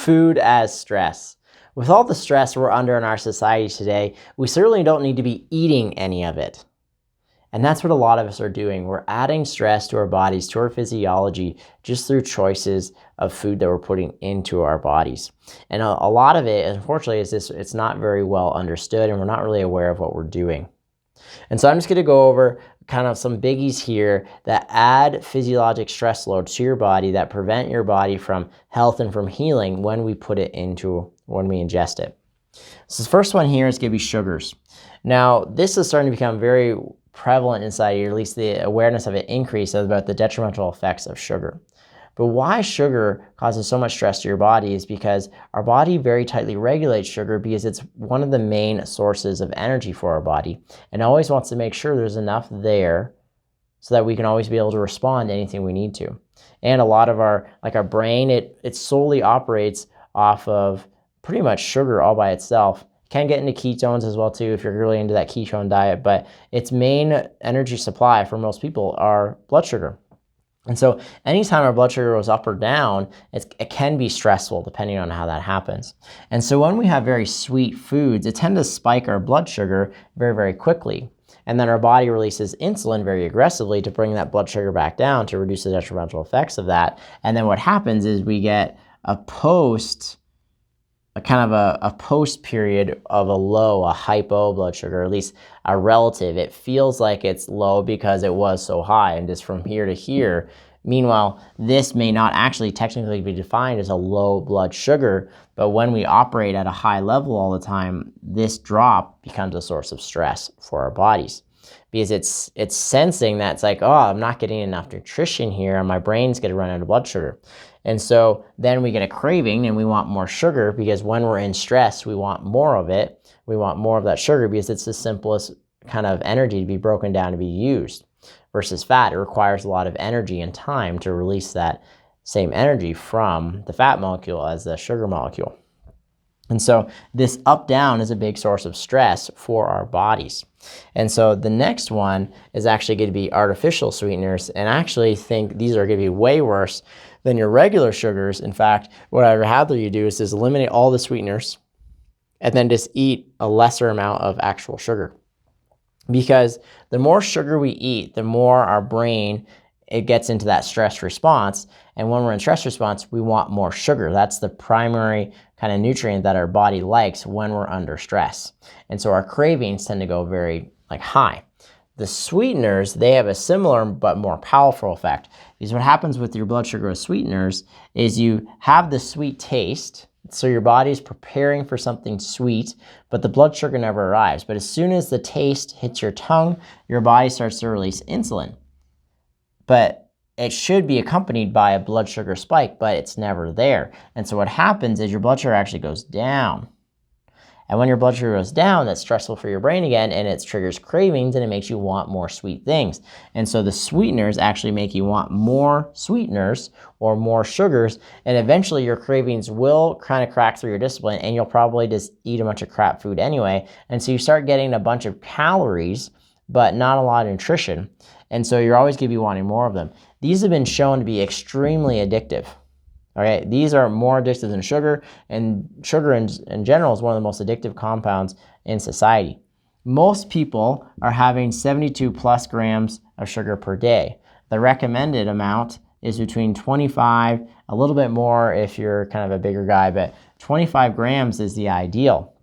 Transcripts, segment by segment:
Food as stress. With all the stress we're under in our society today, we certainly don't need to be eating any of it. And that's what a lot of us are doing. We're adding stress to our bodies, to our physiology, just through choices of food that we're putting into our bodies. And a lot of it, unfortunately, is it's not very well understood, and we're not really aware of what we're doing. And so I'm just going to go over kind of some biggies here that add physiologic stress load to your body that prevent your body from health and from healing when we ingest it. So the first one here is going to be sugars. Now, this is starting to become very prevalent inside you, or at least the awareness of it increases about the detrimental effects of sugar. But why sugar causes so much stress to your body is because our body very tightly regulates sugar because it's one of the main sources of energy for our body, and always wants to make sure there's enough there so that we can always be able to respond to anything we need to. And a lot of our brain, it solely operates off of pretty much sugar all by itself. Can get into ketones as well too if you're really into that ketone diet, but its main energy supply for most people are blood sugar. And so anytime our blood sugar goes up or down, it can be stressful depending on how that happens. And so when we have very sweet foods, it tends to spike our blood sugar very, very quickly. And then our body releases insulin very aggressively to bring that blood sugar back down to reduce the detrimental effects of that. And then what happens is we get a post period of a low, a hypo blood sugar, or at least a relative. It feels like it's low because it was so high, and just from here to here. Meanwhile, this may not actually technically be defined as a low blood sugar, but when we operate at a high level all the time, this drop becomes a source of stress for our bodies. Because it's sensing that it's like, oh, I'm not getting enough nutrition here, and my brain's going to run out of blood sugar. And so then we get a craving and we want more sugar, because when we're in stress, we want more of it. We want more of that sugar because it's the simplest kind of energy to be broken down to be used. Versus fat, it requires a lot of energy and time to release that same energy from the fat molecule as the sugar molecule. And so this up-down is a big source of stress for our bodies. And so the next one is actually going to be artificial sweeteners, and I actually think these are going to be way worse than your regular sugars. In fact, what I'd rather you do is eliminate all the sweeteners and then just eat a lesser amount of actual sugar. Because the more sugar we eat, the more our brain, it gets into that stress response. And when we're in stress response, we want more sugar. That's the primary kind of nutrient that our body likes when we're under stress. And so our cravings tend to go very high. The sweeteners, they have a similar but more powerful effect. Because what happens with your blood sugar with sweeteners is you have the sweet taste. So your body's preparing for something sweet, but the blood sugar never arrives. But as soon as the taste hits your tongue, your body starts to release insulin. But it should be accompanied by a blood sugar spike, but it's never there. And so what happens is your blood sugar actually goes down. And when your blood sugar goes down, that's stressful for your brain again, and it triggers cravings, and it makes you want more sweet things. And so the sweeteners actually make you want more sweeteners or more sugars, and eventually your cravings will kind of crack through your discipline, and you'll probably just eat a bunch of crap food anyway. And so you start getting a bunch of calories, but not a lot of nutrition. And so you're always going to be wanting more of them. These have been shown to be extremely addictive. Okay, these are more addictive than sugar, and sugar in general is one of the most addictive compounds in society. Most people are having 72 plus grams of sugar per day. The recommended amount is between 25, a little bit more if you're kind of a bigger guy, but 25 grams is the ideal.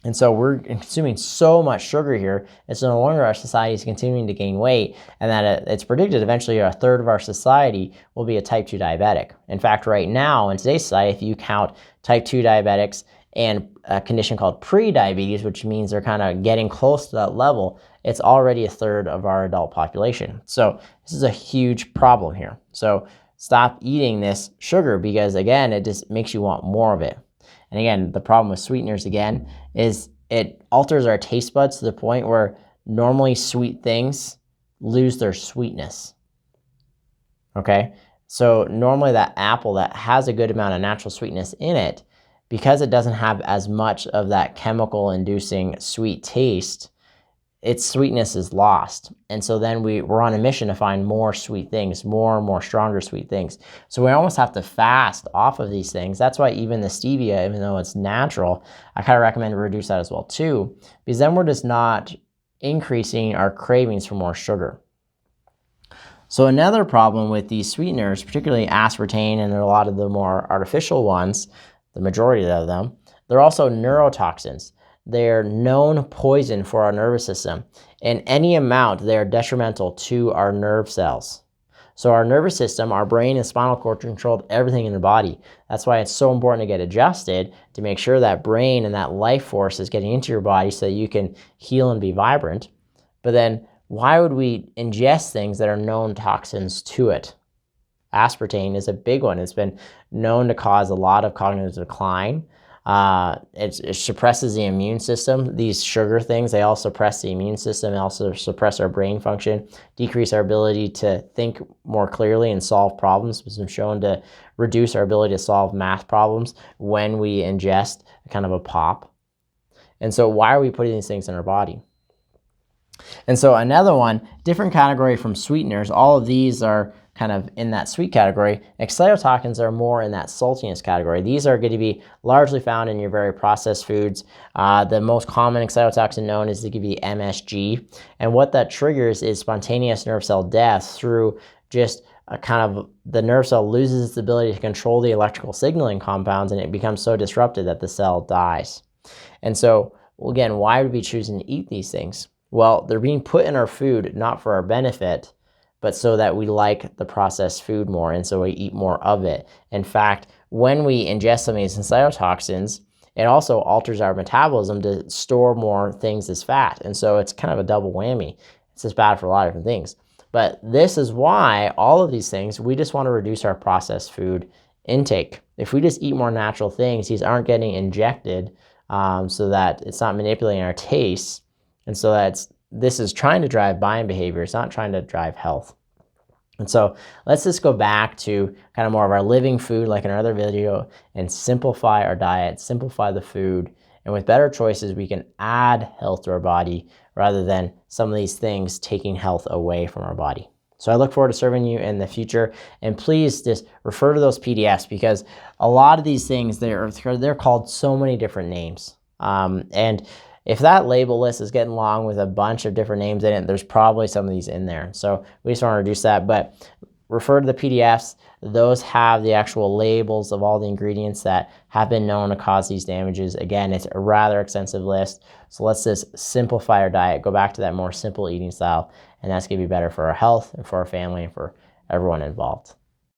And so we're consuming so much sugar here, it's no wonder our society is continuing to gain weight, and that it's predicted eventually a third of our society will be a type 2 diabetic. In fact, right now in today's society, if you count type 2 diabetics and a condition called pre-diabetes, which means they're kind of getting close to that level, it's already a third of our adult population. So this is a huge problem here. So stop eating this sugar, because again, it just makes you want more of it. And again, the problem with sweeteners, again, is it alters our taste buds to the point where normally sweet things lose their sweetness. Okay? So normally that apple that has a good amount of natural sweetness in it, because it doesn't have as much of that chemical-inducing sweet taste, its sweetness is lost. And so then we're on a mission to find more sweet things, more and more stronger sweet things. So we almost have to fast off of these things. That's why even the stevia, even though it's natural, I kind of recommend to reduce that as well too, because then we're just not increasing our cravings for more sugar. So another problem with these sweeteners, particularly aspartame and a lot of the more artificial ones, the majority of them, they're also neurotoxins. They're known poison for our nervous system. In any amount, they are detrimental to our nerve cells. So our nervous system, our brain and spinal cord control everything in the body. That's why it's so important to get adjusted to make sure that brain and that life force is getting into your body so that you can heal and be vibrant. But then why would we ingest things that are known toxins to it? Aspartame is a big one. It's been known to cause a lot of cognitive decline. It suppresses the immune system. These sugar things, they all suppress the immune system. They also suppress our brain function, decrease our ability to think more clearly and solve problems. It's been shown to reduce our ability to solve math problems when we ingest kind of a pop. And so why are we putting these things in our body? And so another one, different category from sweeteners. All of these are kind of in that sweet category. Excitotoxins are more in that saltiness category. These are going to be largely found in your very processed foods. The most common excitotoxin known is to give you MSG. And what that triggers is spontaneous nerve cell death through just a kind of the nerve cell loses its ability to control the electrical signaling compounds, and it becomes so disrupted that the cell dies. And so, again, why would we choose to eat these things? Well, they're being put in our food not for our benefit, but so that we like the processed food more, and so we eat more of it. In fact, when we ingest some of these excitotoxins, it also alters our metabolism to store more things as fat. And so it's kind of a double whammy. It's just bad for a lot of different things. But this is why all of these things, we just want to reduce our processed food intake. If we just eat more natural things, these aren't getting injected so that it's not manipulating our tastes. And so this is trying to drive buying behavior. It's not trying to drive health. And so let's just go back to kind of more of our living food, like in our other video, and simplify our diet, simplify the food. And with better choices, we can add health to our body rather than some of these things taking health away from our body. So I look forward to serving you in the future. And please just refer to those PDFs, because a lot of these things, they're called so many different names. And if that label list is getting long with a bunch of different names in it, there's probably some of these in there. So we just want to reduce that. But refer to the PDFs. Those have the actual labels of all the ingredients that have been known to cause these damages. Again, it's a rather extensive list. So let's just simplify our diet, go back to that more simple eating style, and that's going to be better for our health and for our family and for everyone involved.